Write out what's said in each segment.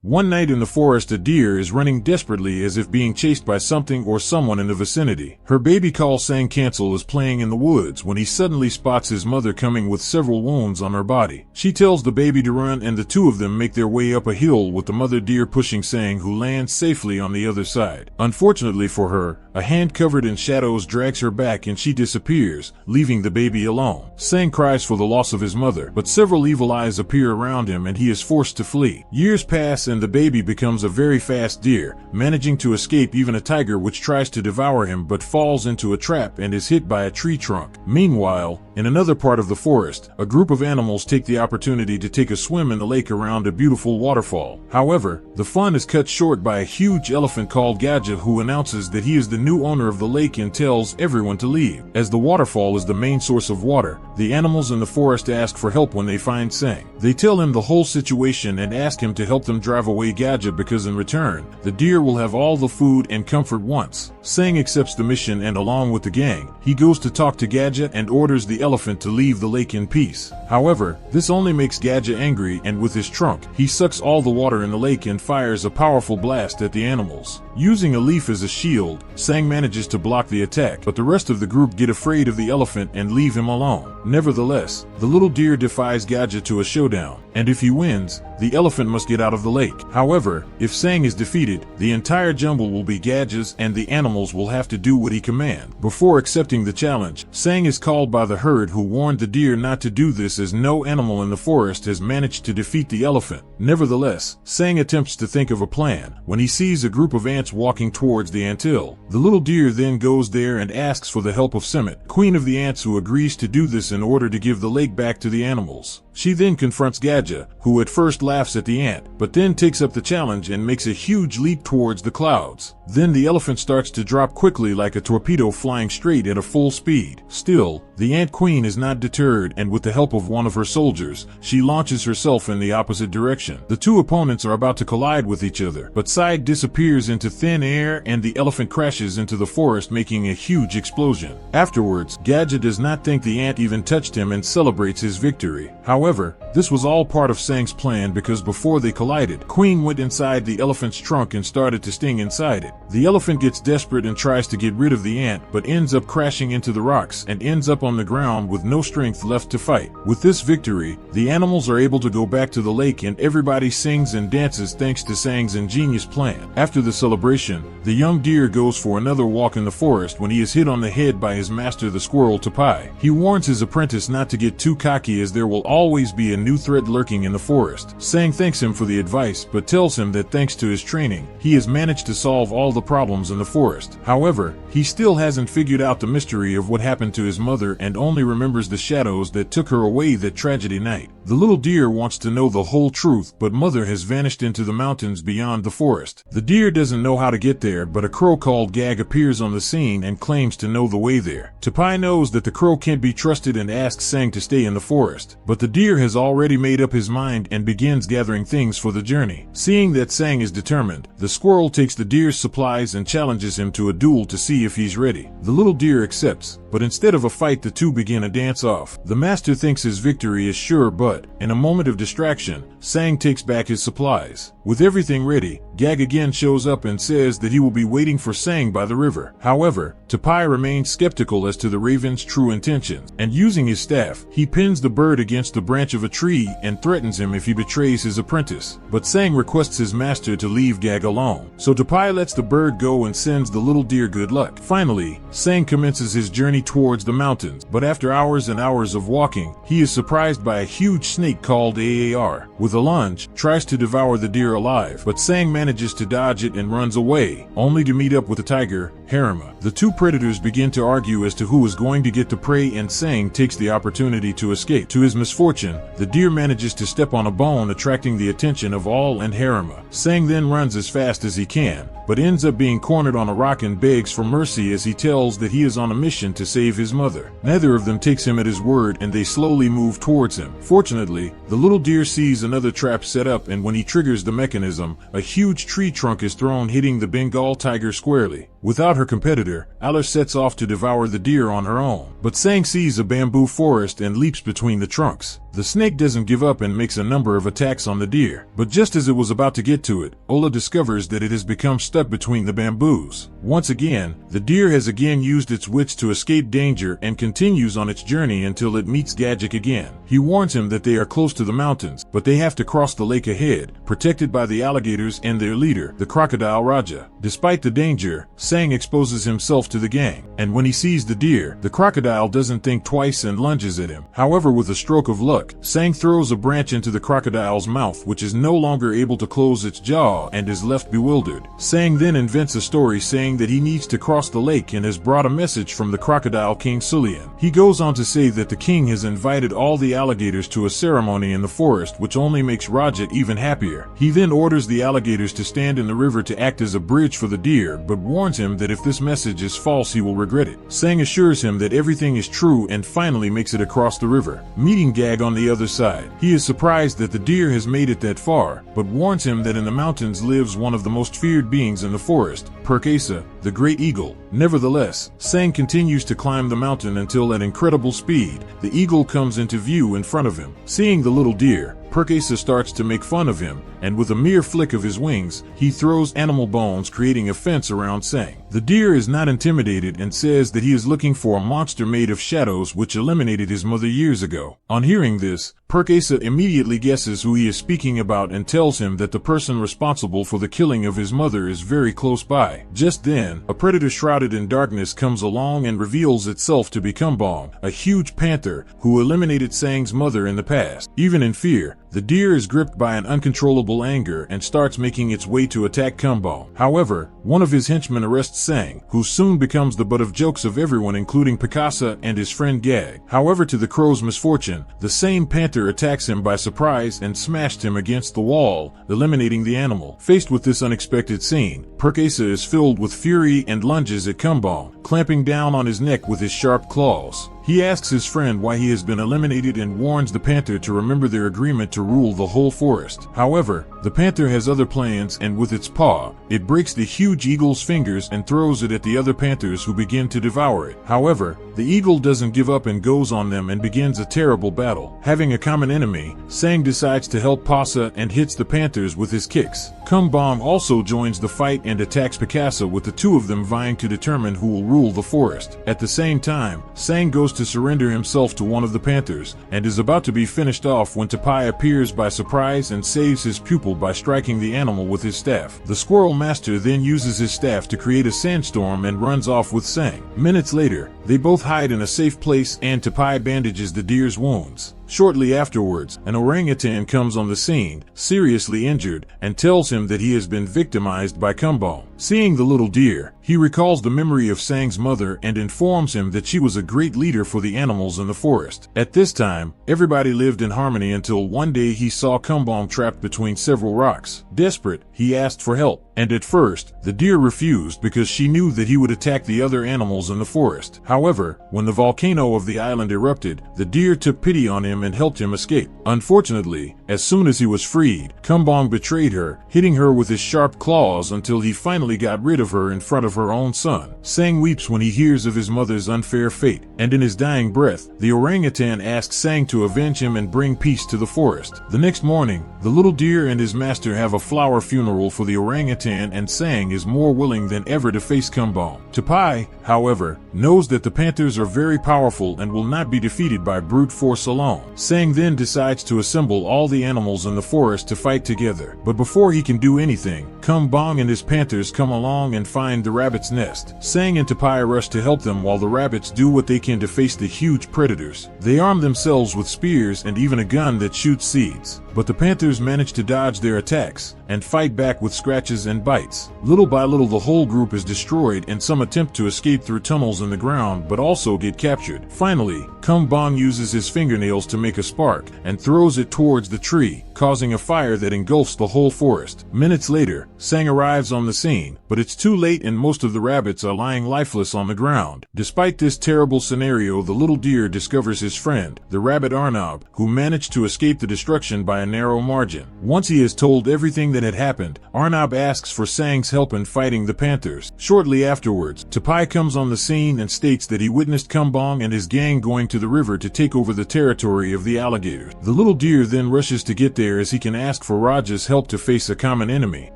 One night in the forest, a deer is running desperately as if being chased by something or someone in the vicinity. Her baby call sang Kancil is playing in the woods when he suddenly spots his mother coming with several wounds on her body. She tells the baby to run, and the two of them make their way up a hill with the mother deer pushing Sang, who lands safely on the other side. Unfortunately for her, a hand covered in shadows drags her back and she disappears, leaving the baby alone. Sang cries for the loss of his mother, but several evil eyes appear around him and he is forced to flee. Years pass and the baby becomes a very fast deer, managing to escape even a tiger which tries to devour him but falls into a trap and is hit by a tree trunk. Meanwhile, in another part of the forest, a group of animals take the opportunity to take a swim in the lake around a beautiful waterfall. However, the fun is cut short by a huge elephant called Gaja, who announces that he is the new owner of the lake and tells everyone to leave. As the waterfall is the main source of water, the animals in the forest ask for help when they find Sang. They tell him the whole situation and ask him to help them drive away Gaja because in return, the deer will have all the food and comfort wants. Sang accepts the mission and along with the gang, he goes to talk to Gaja and orders the elephant to leave the lake in peace. However, this only makes Gaja angry, and with his trunk, he sucks all the water in the lake and fires a powerful blast at the animals. Using a leaf as a shield, Sang manages to block the attack, but the rest of the group get afraid of the elephant and leave him alone. Nevertheless, the little deer defies Gaja to a showdown, and if he wins, the elephant must get out of the lake. However, if Sang is defeated, the entire jungle will be Gaja's and the animals will have to do what he commands. Before accepting the challenge, Sang is called by the herd, who warned the deer not to do this as no animal in the forest has managed to defeat the elephant. Nevertheless, Sang attempts to think of a plan when he sees a group of ants walking towards the anthill. The little deer then goes there and asks for the help of Semet, queen of the ants, who agrees to do this in order to give the lake back to the animals. She then confronts Gaja, who at first laughs at the ant, but then takes up the challenge and makes a huge leap towards the clouds. Then the elephant starts to drop quickly like a torpedo, flying straight at a full speed. Still, the ant queen is not deterred, and with the help of one of her soldiers, she launches herself in the opposite direction. The two opponents are about to collide with each other, but Side disappears into thin air and the elephant crashes into the forest, making a huge explosion. Afterwards, Gaja does not think the ant even touched him and celebrates his victory. However, this was all part of Sang's plan, because before they collided, Queen went inside the elephant's trunk and started to sting inside it. The elephant gets desperate and tries to get rid of the ant, but ends up crashing into the rocks and ends up on the ground with no strength left to fight. With this victory, the animals are able to go back to the lake and everybody sings and dances thanks to Sang's ingenious plan. After the celebration, the young deer goes for another walk in the forest when he is hit on the head by his master, the squirrel Tupai. He warns his apprentice not to get too cocky, as there will always be a new threat lurking in the forest. Sang thanks him for the advice, but tells him that thanks to his training, he has managed to solve all the problems in the forest. However, he still hasn't figured out the mystery of what happened to his mother and only remembers the shadows that took her away that tragedy night. The little deer wants to know the whole truth, but mother has vanished into the mountains beyond the forest. The deer doesn't know how to get there, but a crow called Gag appears on the scene and claims to know the way there. Tupai knows that the crow can't be trusted and asks Sang to stay in the forest, but the deer has already made up his mind and begins gathering things for the journey. Seeing that Sang is determined, the squirrel takes the deer's supplies and challenges him to a duel to see if he's ready. The little deer accepts, but instead of a fight, the two begin a dance-off. The master thinks his victory is sure, but in a moment of distraction, Sang takes back his supplies. With everything ready, Gag again shows up and says that he will be waiting for Sang by the river. However, Tupai remains skeptical as to the raven's true intentions, and using his staff, he pins the bird against the branch of a tree and threatens him if he betrays his apprentice. But Sang requests his master to leave Gag alone, so Tupai lets the bird go and sends the little deer good luck. Finally, Sang commences his journey towards the mountains, but after hours and hours of walking, he is surprised by a huge snake called Aar. With a lunge, tries to devour the deer alive, but Sang manages to dodge it and runs away, only to meet up with the tiger, Harima. The two predators begin to argue as to who is going to get the prey, and Sang takes the opportunity to escape. To his misfortune, the deer manages to step on a bone, attracting the attention of all and Harima. Sang then runs as fast as he can, but ends up being cornered on a rock and begs for mercy as he tells that he is on a mission to save his mother. Neither of them takes him at his word and they slowly move towards him. Fortunately, the little deer sees another trap set up, and when he triggers the mechanism, a huge tree trunk is thrown, hitting the Bengal tiger squarely. Without her competitor, Aller sets off to devour the deer on her own, but Sang sees a bamboo forest and leaps between the trunks. The snake doesn't give up and makes a number of attacks on the deer. But just as it was about to get to it, Ola discovers that it has become stuck between the bamboos. Once again, the deer has again used its wits to escape danger and continues on its journey until it meets Gajik again. He warns him that they are close to the mountains, but they have to cross the lake ahead, protected by the alligators and their leader, the crocodile Raja. Despite the danger, Sang exposes himself to the gang, and when he sees the deer, the crocodile doesn't think twice and lunges at him. However, with a stroke of luck, Sang throws a branch into the crocodile's mouth, which is no longer able to close its jaw and is left bewildered. Sang then invents a story saying that he needs to cross the lake and has brought a message from the crocodile king Sulian. He goes on to say that the king has invited all the alligators to a ceremony in the forest, which only makes Rajat even happier. He then orders the alligators to stand in the river to act as a bridge for the deer, but warns him that if this message is false he will regret it. Sang assures him that everything is true and finally makes it across the river, meeting Gag on the other side. He is surprised that the deer has made it that far, but warns him that in the mountains lives one of the most feared beings in the forest, Perkasa, the great eagle. Nevertheless, Sang continues to climb the mountain until at incredible speed, the eagle comes into view in front of him. Seeing the little deer, Perkasa starts to make fun of him, and with a mere flick of his wings, he throws animal bones, creating a fence around Sang. The deer is not intimidated and says that he is looking for a monster made of shadows which eliminated his mother years ago. On hearing this, Perkasa immediately guesses who he is speaking about and tells him that the person responsible for the killing of his mother is very close by. Just then, a predator shrouded in darkness comes along and reveals itself to be Kumbong, a huge panther who eliminated Sang's mother in the past. Even in fear, the deer is gripped by an uncontrollable anger and starts making its way to attack Kumbong. However, one of his henchmen arrests Sang, who soon becomes the butt of jokes of everyone including Perkasa and his friend Gag. However, to the crow's misfortune, the same panther attacks him by surprise and smashed him against the wall, eliminating the animal. Faced with this unexpected scene, Perkasa is filled with fury and lunges at Kumbong, clamping down on his neck with his sharp claws. He asks his friend why he has been eliminated and warns the panther to remember their agreement to rule the whole forest. However, the panther has other plans, and with its paw, it breaks the huge eagle's fingers and throws it at the other panthers, who begin to devour it. However, the eagle doesn't give up and goes on them and begins a terrible battle. Having a common enemy, Sang decides to help Pasa and hits the panthers with his kicks. Kumbong also joins the fight and attacks Perkasa, with the two of them vying to determine who will rule the forest. At the same time, Sang goes to surrender himself to one of the panthers and is about to be finished off when Tapai appears by surprise and saves his pupil by striking the animal with his staff. The squirrel master then uses his staff to create a sandstorm and runs off with Sang. Minutes later, they both hide in a safe place and Tapai bandages the deer's wounds. Shortly afterwards, an orangutan comes on the scene, seriously injured, and tells him that he has been victimized by Kumbong. Seeing the little deer, he recalls the memory of Sang's mother and informs him that she was a great leader for the animals in the forest. At this time, everybody lived in harmony until one day he saw Kumbong trapped between several rocks. Desperate, he asked for help, and at first, the deer refused because she knew that he would attack the other animals in the forest. However, when the volcano of the island erupted, the deer took pity on him and helped him escape. Unfortunately, as soon as he was freed, Kumbong betrayed her, hitting her with his sharp claws until he finally got rid of her in front of her own son. Sang weeps when he hears of his mother's unfair fate, and in his dying breath, the orangutan asks Sang to avenge him and bring peace to the forest. The next morning, the little deer and his master have a flower funeral for the orangutan, and Sang is more willing than ever to face Kumbong. Tapai, however, knows that the panthers are very powerful and will not be defeated by brute force alone. Sang then decides to assemble all the animals in the forest to fight together. But before he can do anything, Kumbong and his panthers come along and find the rabbit's nest. Sang and Tapai rush to help them while the rabbits do what they can to face the huge predators. They arm themselves with spears and even a gun that shoots seeds. But the panthers manage to dodge their attacks and fight back with scratches and bites. Little by little, the whole group is destroyed and some attempt to escape through tunnels in the ground but also get captured. Finally, Kumbong uses his fingernails to make a spark and throws it towards the tree, causing a fire that engulfs the whole forest. Minutes later, Sang arrives on the scene, but it's too late and most of the rabbits are lying lifeless on the ground. Despite this terrible scenario, the little deer discovers his friend, the rabbit Arnob, who managed to escape the destruction by a narrow margin. Once he has told everything that had happened, Arnob asks for Sang's help in fighting the panthers. Shortly afterwards, Tapai comes on the scene and states that he witnessed Kumbong and his gang going to the river to take over the territory of the alligators. The little deer then rushes to get there as he can ask for Raja's help to face a common enemy.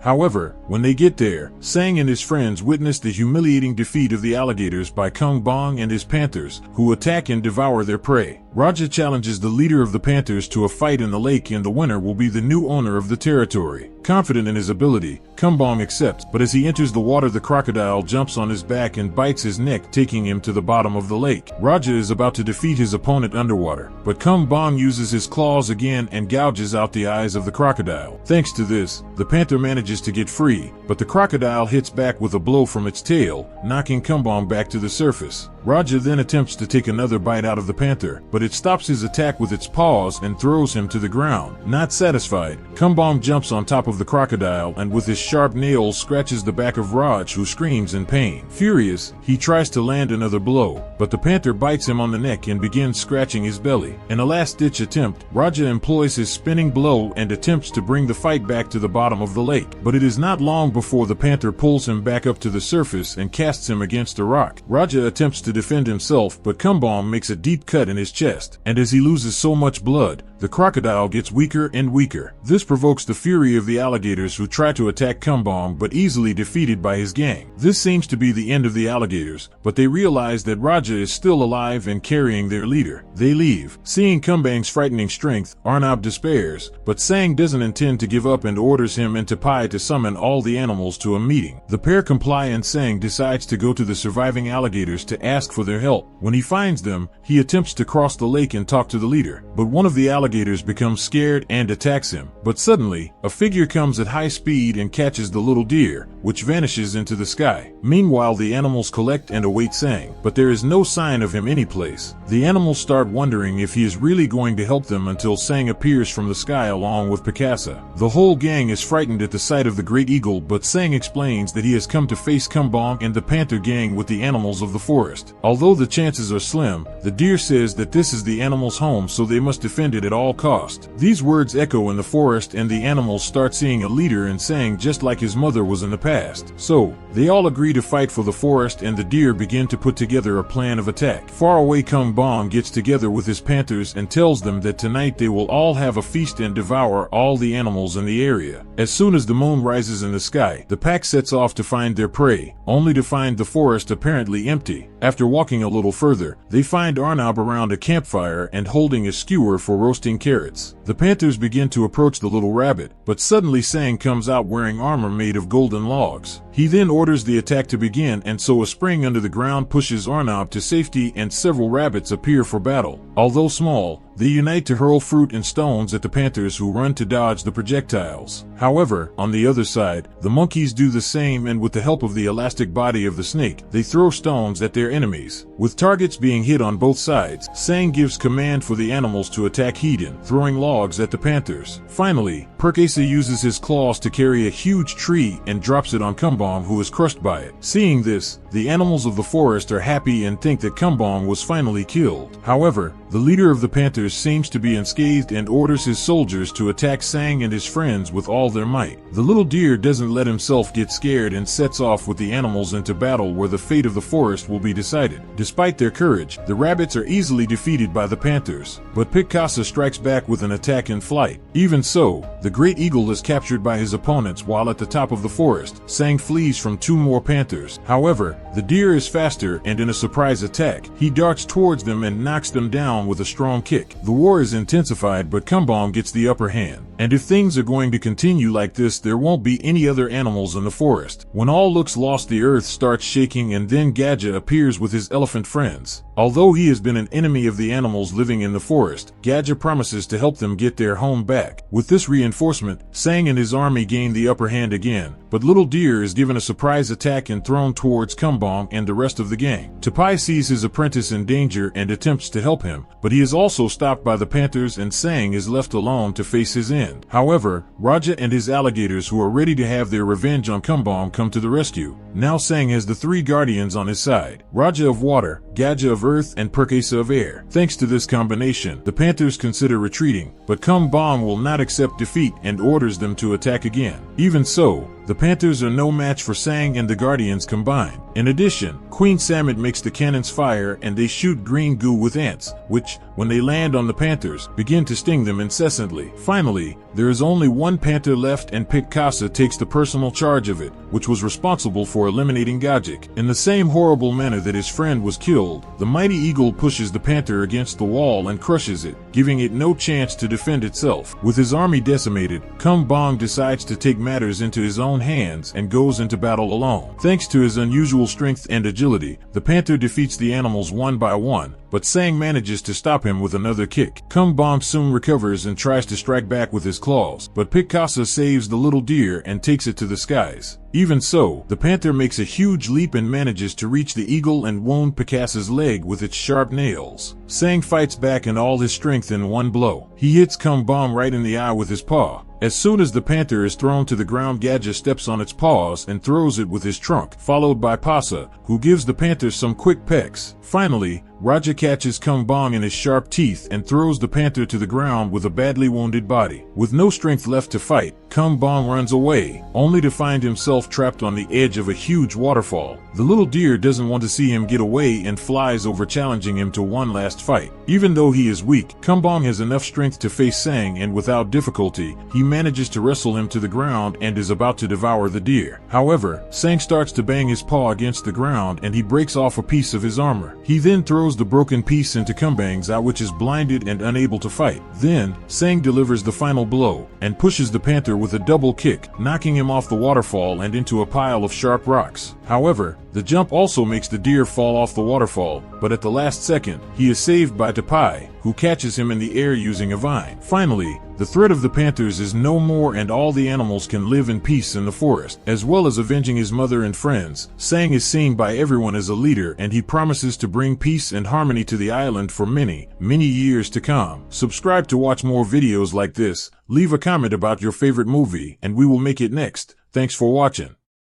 However, when they get there, Sang and his friends witness the humiliating defeat of the alligators by Kumbong and his panthers, who attack and devour their prey. Raja challenges the leader of the panthers to a fight in the lake, and the winner will be the new owner of the territory. Confident in his ability, Kumbong accepts, but as he enters the water, the crocodile jumps on his back and bites his neck, taking him to the bottom of the lake. Raja is about to defeat his opponent underwater, but Kumbong uses his claws again and gouges out the eyes of the crocodile. Thanks to this, the panther manages to get free, but the crocodile hits back with a blow from its tail, knocking Kumbong back to the surface. Raja then attempts to take another bite out of the panther, but it stops his attack with its paws and throws him to the ground. Not satisfied, Kumbong jumps on top of the crocodile and with his sharp nails scratches the back of Raj, who screams in pain. Furious, he tries to land another blow, but the panther bites him on the neck and begins scratching his belly. In a last-ditch attempt, Raja employs his spinning blow and attempts to bring the fight back to the bottom of the lake, but it is not long before the panther pulls him back up to the surface and casts him against a rock. Raja attempts to defend himself, but Kumbong makes a deep cut in his chest, and as he loses so much blood, the crocodile gets weaker and weaker. This provokes the fury of the alligators, who try to attack Kumbong but easily defeated by his gang. This seems to be the end of the alligators, but they realize that Raja is still alive and carrying their leader. They leave. Seeing Kumbong's frightening strength, Arnob despairs, but Sang doesn't intend to give up and orders him and Tapai to summon all the animals to a meeting. The pair comply and Sang decides to go to the surviving alligators to ask for their help. When he finds them, he attempts to cross the lake and talk to the leader, but one of the alligators becomes scared and attacks him. But suddenly, a figure comes at high speed and catches the little deer, which vanishes into the sky. Meanwhile, the animals collect and await Sang, but there is no sign of him anyplace. The animals start wondering if he is really going to help them until Sang appears from the sky along with Picasa. The whole gang is frightened at the sight of the great eagle, but Sang explains that he has come to face Kumbong and the panther gang with the animals of the forest. Although the chances are slim, the deer says that this is the animals' home, so they must defend it at all cost. These words echo in the forest and the animals start seeing a leader in Sang just like his mother was in the past. So, they all agree to fight for the forest and the deer begin to put together a plan of attack. Far away, Kumbong gets together with his panthers and tells them that tonight they will all have a feast and devour all the animals in the area. As soon as the moon rises in the sky, the pack sets off to find their prey, only to find the forest apparently empty. After walking a little further, they find Arnob around a campfire and holding a skewer for roasting carrots. The panthers begin to approach the little rabbit, but suddenly Sang comes out wearing armor made of golden logs. He then orders the attack to begin, and so a spring under the ground pushes Arnob to safety and several rabbits appear for battle. Although small, they unite to hurl fruit and stones at the panthers, who run to dodge the projectiles. However, on the other side, the monkeys do the same, and with the help of the elastic body of the snake, they throw stones at their enemies. With targets being hit on both sides, Sang gives command for the animals to attack Hedon, throwing logs at the panthers. Finally, Perkasa uses his claws to carry a huge tree and drops it on Kumbong, who is crushed by it. Seeing this, the animals of the forest are happy and think that Kumbong was finally killed. However, the leader of the panthers seems to be unscathed and orders his soldiers to attack Sang and his friends with all their might. The little deer doesn't let himself get scared and sets off with the animals into battle, where the fate of the forest will be decided. Despite their courage, the rabbits are easily defeated by the panthers, but Picasa strikes back with an attack in flight. Even so, the great eagle is captured by his opponents while at the top of the forest. Sang flees from two more panthers. However, the deer is faster, and in a surprise attack, he darts towards them and knocks them down with a strong kick. The war is intensified, but Kumbong gets the upper hand. And if things are going to continue like this, there won't be any other animals in the forest. When all looks lost, the earth starts shaking, and then Gadja appears with his elephant friends. Although he has been an enemy of the animals living in the forest, Gadja promises to help them get their home back. With this reinforcement, Sang and his army gain the upper hand again, but Little Deer is given given a surprise attack and thrown towards Kumbong and the rest of the gang. Tapai sees his apprentice in danger and attempts to help him, but he is also stopped by the panthers and Sang is left alone to face his end. However, Raja and his alligators who are ready to have their revenge on Kumbong come to the rescue. Now Sang has the three guardians on his side: Raja of water, Gaja of earth, and Perkasa of air. Thanks to this combination, the panthers consider retreating, but Kumbong will not accept defeat and orders them to attack again. Even so, the panthers are no match for Sang and the guardians combined. In addition, Queen Samet makes the cannons fire and they shoot green goo with ants, which, when they land on the panthers, begin to sting them incessantly. Finally, there is only one panther left and Pitkasa takes the personal charge of it, which was responsible for eliminating Gajik. In the same horrible manner that his friend was killed, the mighty eagle pushes the panther against the wall and crushes it, giving it no chance to defend itself. With his army decimated, Kumbong decides to take matters into his own hands and goes into battle alone. Thanks to his unusual strength and agility, the panther defeats the animals one by one, but Sang manages to stop him with another kick. Kumbong soon recovers and tries to strike back with his claws, but Pitkasa saves the little deer and takes it to the skies. Even so, the panther makes a huge leap and manages to reach the eagle and wound Pikasa's leg with its sharp nails. Sang fights back in all his strength in one blow. He hits Kumbong right in the eye with his paw. As soon as the panther is thrown to the ground, Gaja steps on its paws and throws it with his trunk, followed by Pasa, who gives the panther some quick pecks. Finally, Raja catches Kumbong in his sharp teeth and throws the panther to the ground with a badly wounded body. With no strength left to fight, Kumbong runs away, only to find himself trapped on the edge of a huge waterfall. The little deer doesn't want to see him get away and flies over, challenging him to one last fight. Even though he is weak, Kumbong has enough strength to face Sang, and without difficulty, he manages to wrestle him to the ground and is about to devour the deer. However, Sang starts to bang his paw against the ground and he breaks off a piece of his armor. He then throws the broken piece into Kumbong's eye, which is blinded and unable to fight. Then, Sang delivers the final blow and pushes the panther with a double kick, knocking him off the waterfall and into a pile of sharp rocks. However, the jump also makes the deer fall off the waterfall, but at the last second, he is saved by Tapai, who catches him in the air using a vine. Finally, the threat of the panthers is no more and all the animals can live in peace in the forest. As well as avenging his mother and friends, Sang is seen by everyone as a leader, and he promises to bring peace and harmony to the island for many, many years to come. Subscribe to watch more videos like this, leave a comment about your favorite movie, and we will make it next. Thanks for watching.